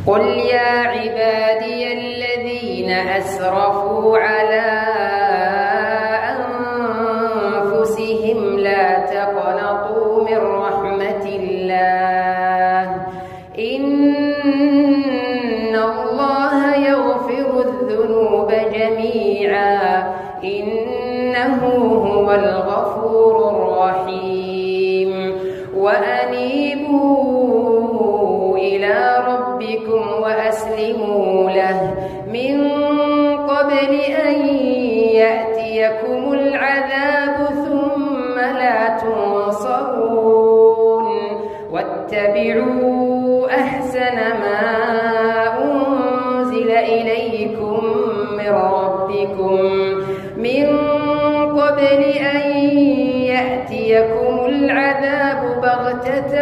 قل يا عبادي الذين أسرفوا على أنفسهم لا تقنطوا من رحمة الله إن الله يغفر الذنوب جميعا إنه هو الغفور الرحيم وأنيبوا إلى ربكم وأسلموا له من قبل أن يأتيكم العذاب ثم لا تنصرون واتبعوا أحسن ما أنزل إليكم من ربكم من قبل أن يأتيكم العذاب بغتة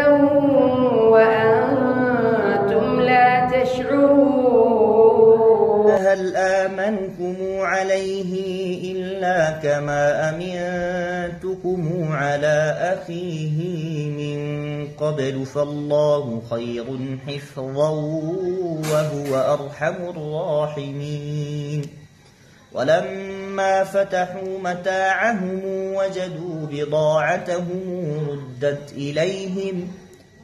وأنتم لا تشعرون هل آمنتم عليه إلا كما أمنتكم على أخيه من قبل فالله خير حفظا وهو أرحم الراحمين ولما فتحوا متاعهم وجدوا بضاعتهم ردت إليهم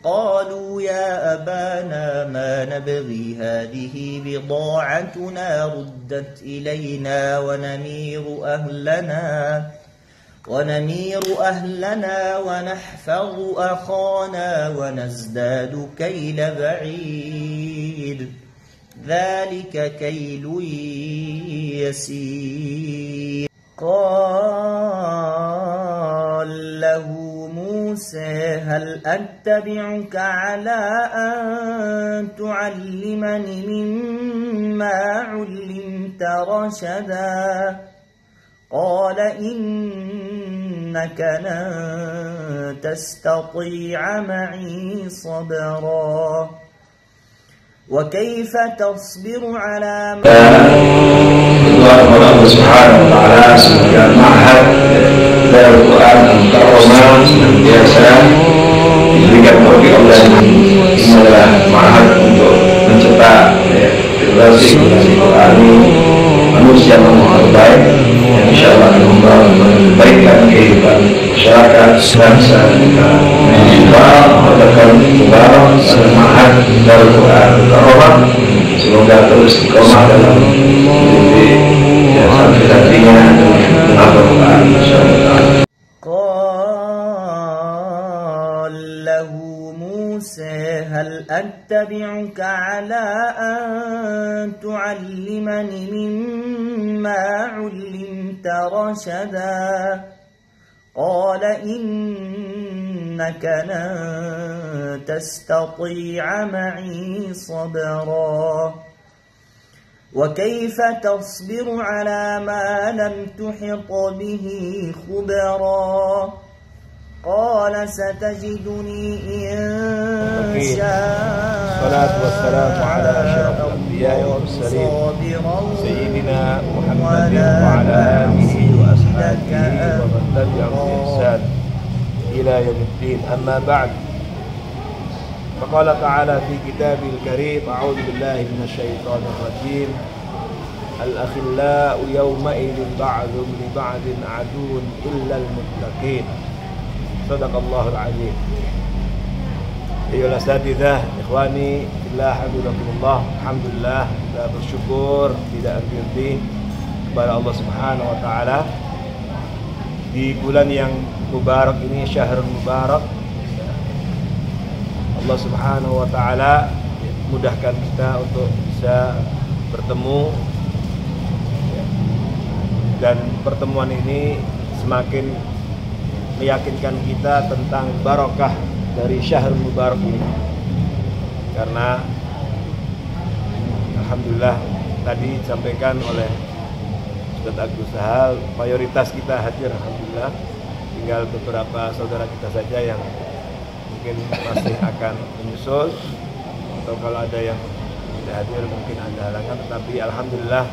قالوا يا أبانا ما نبغي هذه بضاعتنا ردت إلينا ونمير أهلنا ونحفظ أخانا ونزداد كيل بعيد ذلك كيل يسير قال له موسى هل أتبعك على أن تعلمني مما علمت رشدا قال إنك لن تستطيع معي صبرا وكيف تصبر على ما Allah Subhanahu wa taala sebagai Ma'had Darul Quran Al-Karamah senantiasa diberikan taufik Allah inilah Ma'had untuk mencetak generasi Quran manusia yang terbaik yang insyaallah akan memberikan kehidupan masyarakat bangsa kita. Mengadakan mubarak Ma'had Darul Quran Al-Karamah semoga terus istiqomah dalam قال له موسى هل أتبعك على أن تعلمني مما علمت رشدا قال إنك لن تستطيع معي صبرا وكيف تصبر على ما لم تحط به خبرا قال ستجدني إن شاء الصلاة والسلام على أشرف الأنبياء والمرسلين سيدنا محمد وعلى آله وأصحابه ومن تبعهم بإحسان إلى يوم الدين أما بعد فقال تعالى في كتابه الكريم أعوذ بالله من الشيطان الرجيم الأخلاء يومئذ بعضهم لبعض عدو إلا المتقين صدق الله العظيم. Ayolah asatidzah, ikhwani fillah, habibakumullah. Alhamdulillah, kita bersyukur tidak henti kepada Allah Subhanahu wa taala di bulan yang mubarak ini, syahrul mubarak. Allah Subhanahu wa taala mudahkan kita untuk bisa bertemu, dan pertemuan ini semakin meyakinkan kita tentang barokah dari syahrul mubarak ini. Karena alhamdulillah tadi disampaikan oleh Ustaz Agus Sahal, mayoritas kita hadir alhamdulillah. Tinggal beberapa saudara kita saja yang mungkin masih akan menyusul, atau kalau ada yang tidak hadir mungkin ada halangan, tetapi alhamdulillah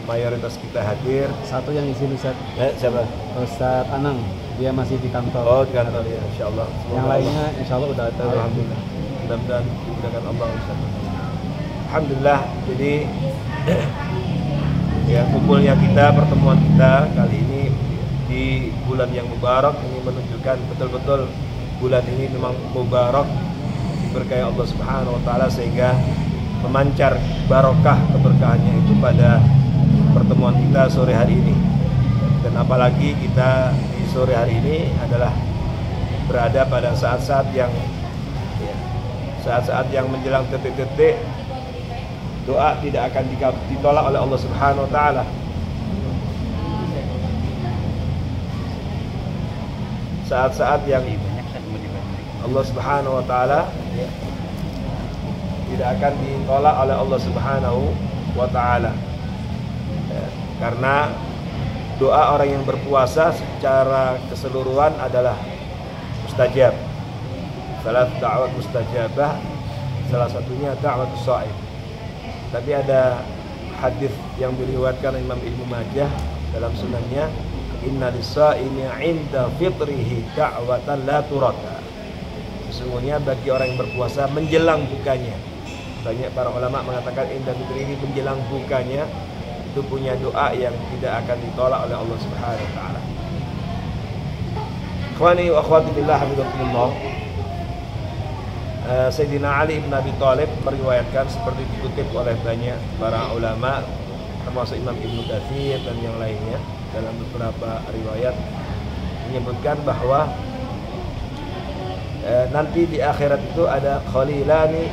mayoritas kita hadir. Satu yang izin Ustaz. Siapa? Ustaz Anang, dia masih di kantor. Oh, di kantor ya, insyaallah. Yang lainnya insyaallah udah ada. Alhamdulillah. Mudah-mudahan dimudahkan Allah Ustaz. alhamdulillah, jadi ya kumpulnya kita, pertemuan kita kali ini di bulan yang mubarak ini menunjukkan betul-betul bulan ini memang mubarak, diberkahi Allah Subhanahu wa taala, sehingga memancar barokah keberkahannya itu pada pertemuan kita sore hari ini. Dan apalagi kita di sore hari ini adalah berada pada saat-saat yang menjelang detik-detik doa tidak akan ditolak oleh Allah Subhanahu wa taala. Saat-saat yang Allah Subhanahu wa taala tidak akan ditolak oleh Allah Subhanahu wa taala. Karena doa orang yang berpuasa secara keseluruhan adalah mustajab. Salah da'wat mustajabah, salah satunya da'watus sha'im. Tapi ada hadis yang diriwayatkan Imam Ibnu Majah dalam sunannya, inna lis-sha'imi 'inda fitrihi da'watan la turad. Sesungguhnya bagi orang yang berpuasa menjelang bukanya, banyak para ulama mengatakan inda fitrihi, menjelang bukanya itu punya doa yang tidak akan ditolak oleh Allah Subhanahu wa taala. Ikhwani wa akhwati billah, hafizakumullah. Sayyidina Ali bin Abi Thalib meriwayatkan seperti dikutip oleh banyak para ulama termasuk Imam Ibnu Katsir dan yang lainnya dalam beberapa riwayat menyebutkan bahwa nanti di akhirat itu ada khalilani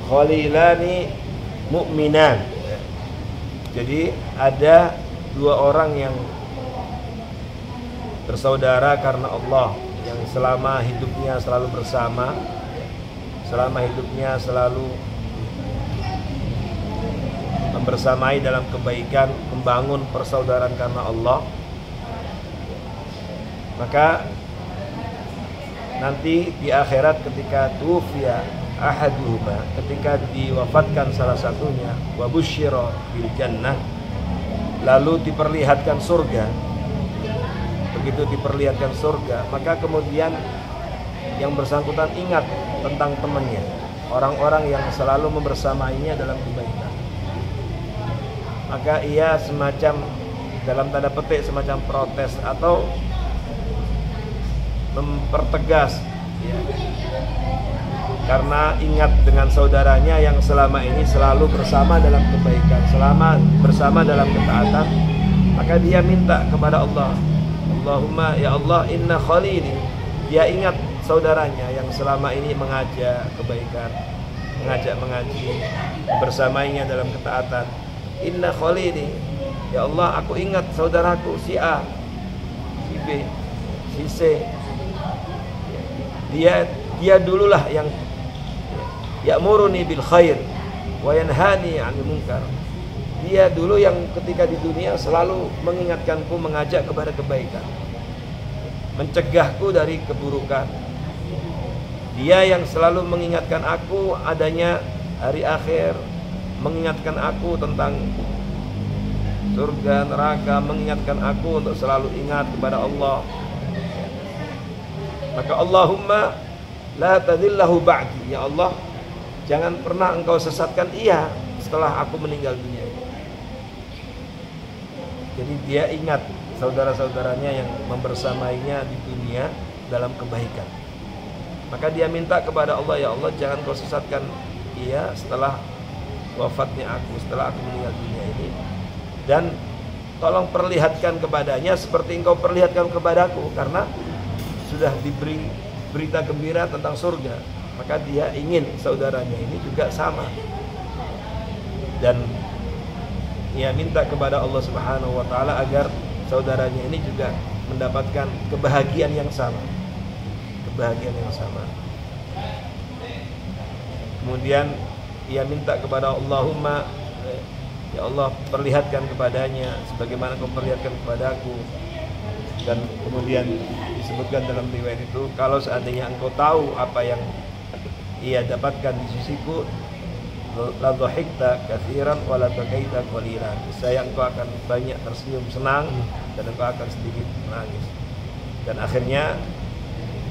khalilani mu'minan. Jadi ada dua orang yang bersaudara karena Allah, yang selama hidupnya selalu bersama, selama hidupnya selalu membersamai dalam kebaikan, membangun persaudaraan karena Allah. Maka nanti di akhirat ketika tufiya ahaduhuma, ketika diwafatkan salah satunya, wa busyira bil jannah, lalu diperlihatkan surga. Begitu diperlihatkan surga, maka kemudian yang bersangkutan ingat tentang temannya, orang-orang yang selalu membersamainya dalam kebaikan. Maka ia semacam, dalam tanda petik, semacam protes atau mempertegas, ya, karena ingat dengan saudaranya yang selama ini selalu bersama dalam kebaikan, selama bersama dalam ketaatan. Maka dia minta kepada Allah, Allahumma ya Allah inna khalili. Dia ingat saudaranya yang selama ini mengajak kebaikan, mengajak mengaji, bersamanya dalam ketaatan. Inna khalili, ya Allah aku ingat saudaraku si A, si B, si C. Dia dululah yang ya'muruni bil khair wa yanhani 'anil munkar. Dia dulu yang ketika di dunia selalu mengingatkanku, mengajak kepada kebaikan, mencegahku dari keburukan. Dia yang selalu mengingatkan aku adanya hari akhir, mengingatkan aku tentang surga neraka, mengingatkan aku untuk selalu ingat kepada Allah. Maka Allahumma la tadillahu ba'di, ya Allah jangan pernah engkau sesatkan ia setelah aku meninggal dunia. Jadi dia ingat saudara-saudaranya yang membersamainya di dunia dalam kebaikan. Maka dia minta kepada Allah, ya Allah jangan kau sesatkan ia setelah wafatnya aku, setelah aku meninggal dunia ini. Dan tolong perlihatkan kepadanya seperti engkau perlihatkan kepadaku, karena sudah diberi berita gembira tentang surga. Maka dia ingin saudaranya ini juga sama. Dan ia minta kepada Allah Subhanahu wa taala agar saudaranya ini juga mendapatkan kebahagiaan yang sama. Kebahagiaan yang sama. Kemudian ia minta kepada Allahumma, ya Allah perlihatkan kepadanya sebagaimana kau perlihatkan kepadaku. Dan kemudian disebutkan dalam riwayat itu, kalau seandainya engkau tahu apa yang ia dapatkan di sisiku, la dhahikta katsiran wa la bakaita qalilan. Saya engkau akan banyak tersenyum senang dan engkau akan sedikit menangis. Dan akhirnya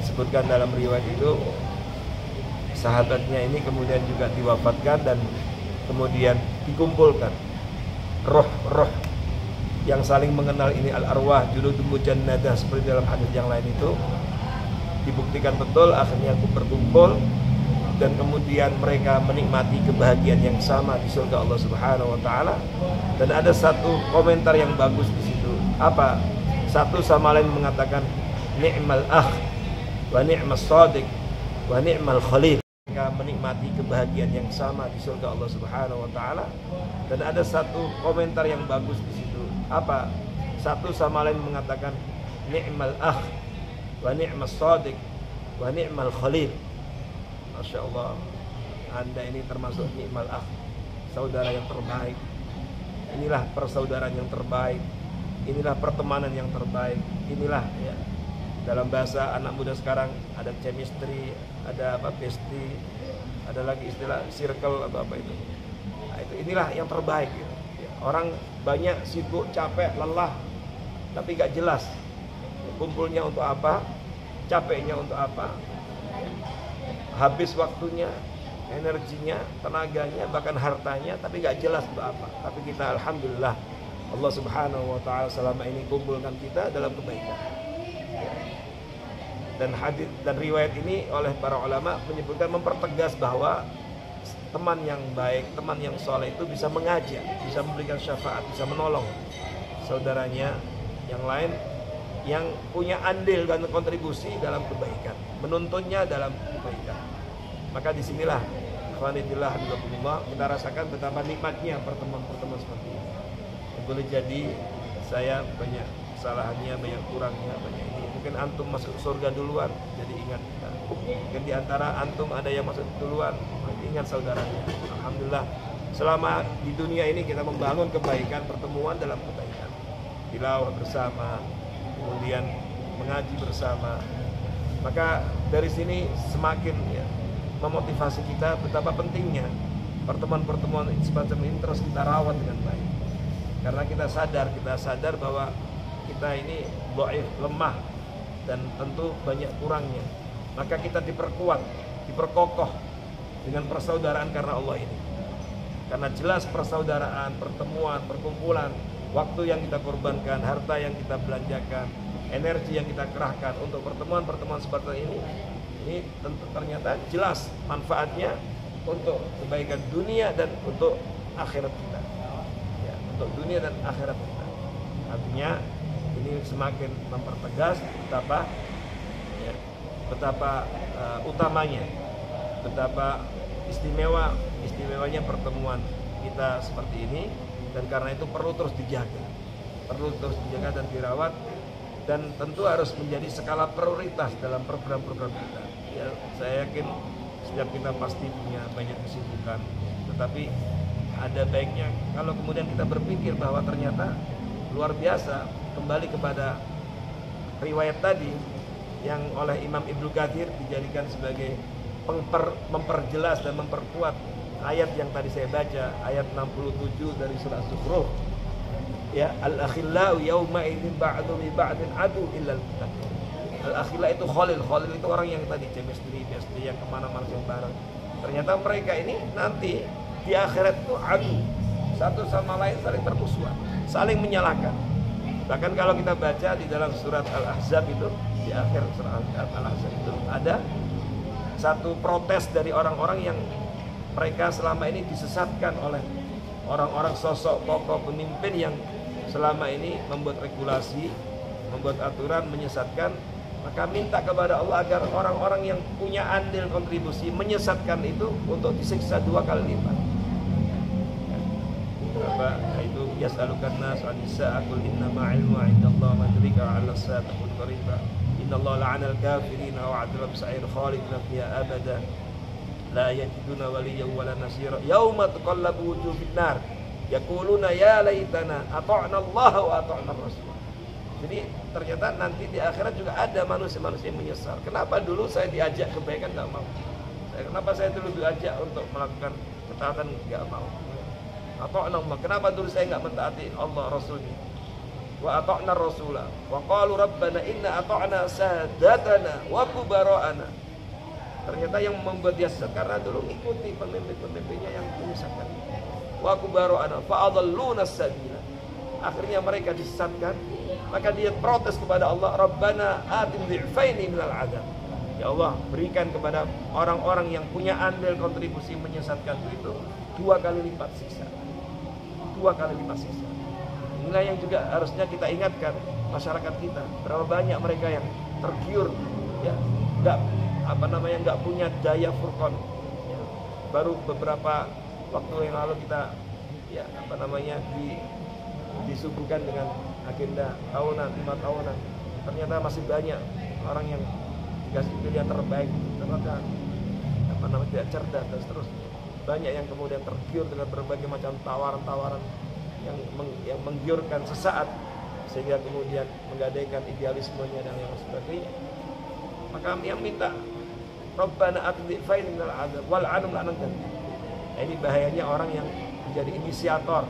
disebutkan dalam riwayat itu sahabatnya ini kemudian juga diwafatkan dan kemudian dikumpulkan roh-roh yang saling mengenal ini, al-arwah juludun mujannadah, seperti dalam hadis yang lain itu dibuktikan betul. Akhirnya berkumpul dan kemudian mereka menikmati kebahagiaan yang sama di surga Allah Subhanahu wa taala. Dan ada satu komentar yang bagus di situ. Apa? Satu sama lain mengatakan ni'mal akh wa ni'mas shadiq wa ni'mal khalil. Mereka menikmati kebahagiaan yang sama di surga Allah Subhanahu wa taala. Dan ada satu komentar yang bagus di situ. Apa? Satu sama lain mengatakan ni'mal akh wa ni'mas shadiq wa ni'mal khalil. Masya Allah, Anda ini termasuk ni'mal akh, saudara yang terbaik. Inilah persaudaraan yang terbaik. Inilah pertemanan yang terbaik. Inilah ya, dalam bahasa anak muda sekarang ada chemistry, ada apa bestie, ada lagi istilah circle atau apa itu. Nah, itu inilah yang terbaik gitu. Ya, orang banyak sibuk, capek, lelah, tapi gak jelas kumpulnya untuk apa, capeknya untuk apa, habis waktunya, energinya, tenaganya, bahkan hartanya, tapi gak jelas untuk apa. Tapi kita alhamdulillah Allah Subhanahu wa taala selama ini kumpulkan kita dalam kebaikan. Dan hadis dan riwayat ini oleh para ulama menyebutkan, mempertegas bahwa teman yang baik, teman yang soleh itu bisa mengajak, bisa memberikan syafaat, bisa menolong saudaranya yang lain yang punya andil dan kontribusi dalam kebaikan, menuntunnya dalam kebaikan. Maka disinilah ikhwanillah kita rasakan betapa nikmatnya pertemuan-pertemuan seperti ini. Boleh jadi saya banyak kesalahannya, banyak kurangnya, banyak ini. Mungkin antum masuk surga duluan, jadi ingat kita. Mungkin diantara antum ada yang masuk duluan, ingat saudaranya. Alhamdulillah selama di dunia ini kita membangun kebaikan, pertemuan dalam kebaikan, tilawah bersama, kemudian mengaji bersama. Maka dari sini semakin ya, memotivasi kita betapa pentingnya pertemuan-pertemuan semacam ini terus kita rawat dengan baik. Karena kita sadar bahwa kita ini dhaif, lemah, dan tentu banyak kurangnya. Maka kita diperkuat, diperkokoh dengan persaudaraan karena Allah ini. Karena jelas persaudaraan, pertemuan, perkumpulan, waktu yang kita korbankan, harta yang kita belanjakan, energi yang kita kerahkan untuk pertemuan-pertemuan seperti ini tentu ternyata jelas manfaatnya untuk kebaikan dunia dan untuk akhirat kita. Ya, untuk dunia dan akhirat kita. Artinya ini semakin mempertegas betapa utamanya, betapa istimewanya pertemuan kita seperti ini. Dan karena itu perlu terus dijaga dan dirawat, dan tentu harus menjadi skala prioritas dalam program-program kita. Ya, saya yakin setiap kita pasti punya banyak kesibukan, tetapi ada baiknya kalau kemudian kita berpikir bahwa ternyata luar biasa, kembali kepada riwayat tadi yang oleh Imam Ibnu Katsir dijadikan sebagai memperjelas dan memperkuat ayat yang tadi saya baca, ayat 67 dari surah Az-Zukhruf. Ya, al-akhillau yauma idzin ba'du li ba'din adu illa al-muttaqin. Al-akhillau itu khalil itu orang yang tadi chemistry, yang kemana-mana yang bareng. Ternyata mereka ini nanti di akhirat itu adu, satu sama lain saling bermusuhan, saling menyalahkan. Bahkan kalau kita baca di dalam surat Al-Ahzab itu, di akhir surat Al-Ahzab itu ada satu protes dari orang-orang yang mereka selama ini disesatkan oleh orang-orang sosok tokoh pemimpin yang selama ini membuat regulasi, membuat aturan, menyesatkan. Maka minta kepada Allah agar orang-orang yang punya andil kontribusi menyesatkan itu untuk disiksa 2 kali lipat. Apa itu yas'alukan nas 'anis sa'ah qul inna ma 'ilmu 'indallahi wa yudrika 'ala as-sa'ati qul qariba innallaha la'ana al-kafirina wa 'adaba bisa'ir khalidina fiha abada la yajiduna waliyyan wala nasira yauma tuqallabu wujuhum fin-nar yaquluna ya laitana ata'na Allah wa ata'na ar-rasul. Jadi ternyata nanti di akhirat juga ada manusia-manusia yang menyesal. Kenapa dulu saya diajak kebaikan enggak mau? Kenapa saya dulu diajak untuk melakukan ketaatan nggak mau. Ata'na Allah. Kenapa dulu saya nggak mentaati Allah Rasulnya? Wa ata'na Rasulah. Wa qalu rabbana inna ata'na sadatana wa kubara'ana. Ternyata yang membuat dia sesat karena dulu mengikuti pemimpin-pemimpinnya yang menyesatkan. Wa kubara'ana fa'adalluna sabila. Akhirnya mereka disesatkan. Maka dia protes kepada Allah, Rabbana atim dhi'faini minal adab. Ya Allah, berikan kepada orang-orang yang punya andil kontribusi menyesatkan itu 2 kali lipat siksa. 2 kali lipat siksa. Inilah yang juga harusnya kita ingatkan masyarakat kita. Berapa banyak mereka yang tergiur, ya, nggak punya daya furqan. Ya, baru beberapa waktu yang lalu kita, ya, disuguhkan dengan agenda tahunan, 5 tahunan. Ternyata masih banyak orang yang dikasih pilihan terbaik, ternyata tidak cerdas dan seterusnya. Banyak yang kemudian tergiur dengan berbagai macam tawaran-tawaran yang menggiurkan sesaat, sehingga kemudian menggadaikan idealismenya dan yang sebagainya. Maka yang minta Rabbana atdhi'fain minal adzab wal anum la'natan. Ini bahayanya orang yang menjadi inisiator,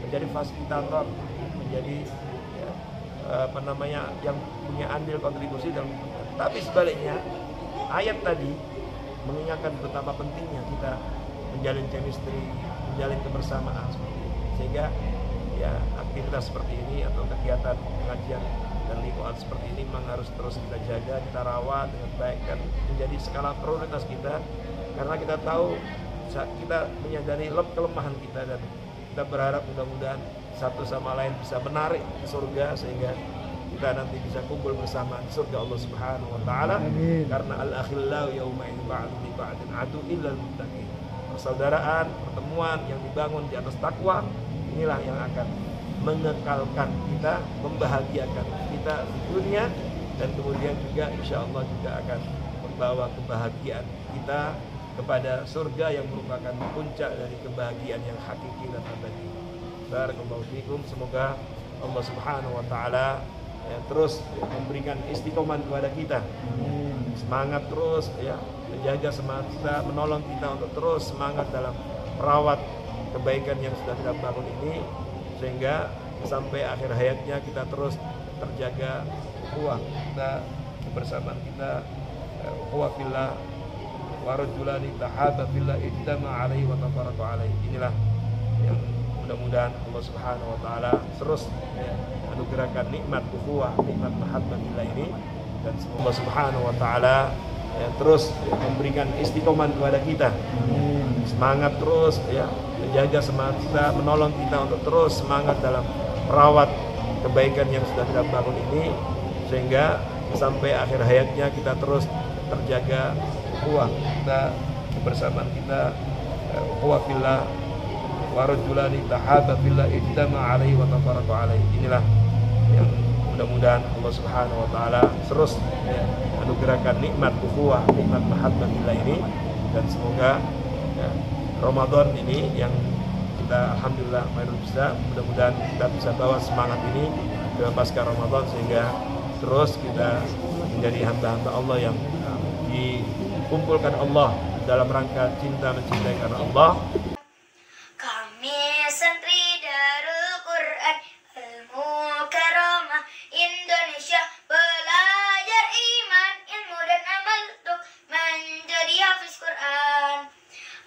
menjadi fasilitator, menjadi yang punya andil kontribusi dalam. Tapi sebaliknya, ayat tadi mengingatkan betapa pentingnya kita menjalin chemistry, menjalin kebersamaan, sehingga ya aktivitas seperti ini atau kegiatan pengajian dan lingkungan seperti ini memang harus terus kita jaga, kita rawat dengan baik dan menjadi skala prioritas kita, karena kita tahu kita menyadari kelemahan kita dan kita berharap mudah-mudahan satu sama lain bisa menarik ke surga sehingga kita nanti bisa kumpul bersama di surga Allah Subhanahu wa taala. Karena al-akhillau yauma idin ba'dun li ba'din adu illal muttaqin. Persaudaraan, pertemuan yang dibangun di atas takwa, inilah yang akan mengekalkan kita, membahagiakan kita di dunia, dan kemudian juga insya Allah juga akan membawa kebahagiaan kita kepada surga yang merupakan puncak dari kebahagiaan yang hakiki dan abadi. Barakallahu fikum. Semoga Allah Subhanahu wa taala terus memberikan istiqomah kepada kita, semangat terus, ya, menjaga semangat kita, menolong kita untuk terus semangat dalam merawat kebaikan yang sudah kita bangun ini, sehingga sampai akhir hayatnya kita terus terjaga ukhuwah kita, kebersamaan kita, ukhuwah fillah, wa rajulani tahaba fillah ijtama alaihi wa tafarraqa alaihi. Inilah yang mudah-mudahan Allah Subhanahu wa taala terus anugerahkan nikmat ukhuwah, nikmat mahabbah fillah ini, dan semoga Allah Subhanahu wa taala terus memberikan istiqomah kepada kita, semangat terus, ya, menjaga semangat kita, menolong kita untuk terus semangat dalam merawat kebaikan yang sudah kita bangun ini, sehingga sampai akhir hayatnya kita terus terjaga ukhuwah kita, kebersamaan kita, ukhuwah fillah, wa rajulani tahaba fillah ijtama alaihi wa tafarraqa alaihi. Inilah yang mudah-mudahan Allah Subhanahu wa taala terus anugerahkan nikmat ukhuwah, nikmat mahabbah fillah ini, dan semoga Ramadan ini yang kita alhamdulillah bisa, mudah-mudahan kita bisa bawa semangat ini ke pasca Ramadan sehingga terus kita menjadi hamba-hamba Allah yang dikumpulkan Allah dalam rangka cinta mencintai karena Allah. Kami santri Darul Quran Al-Mukarramah Indonesia, belajar iman, ilmu dan amal untuk menjadi hafiz Quran.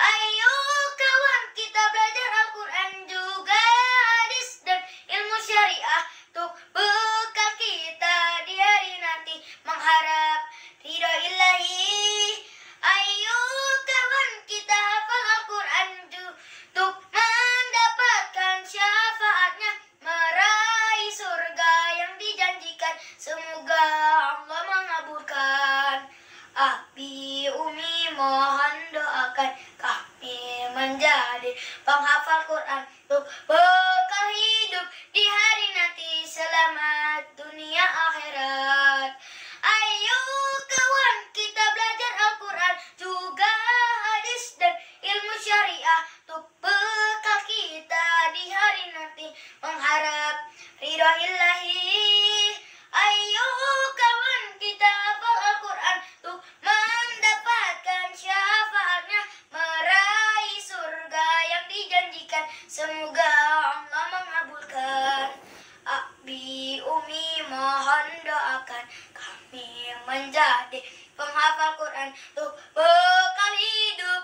Ayo kawan, kita belajar Al-Quran juga hadis dan ilmu syariah untuk bekal kita di hari nanti mengharap ridha ilahi. Ayo kawan, kita hafal Al-Quran untuk mendapatkan syafaatnya, meraih surga yang dijanjikan. Semoga Allah mengabulkan. Abi Umi mohon doakan kami menjadi penghafal Quran untuk bekal hidup di hari nanti, selamat dunia akhirat. Ayo kawan, kita belajar Al-Quran juga hadis dan ilmu syariah untuk bekal kita di hari nanti mengharap ridha ilahi. Ayo kawan, kita hafal Al-Quran untuk mendapatkan syafaatnya, meraih surga mohon doakan kami menjadi penghafal Quran untuk bekal hidup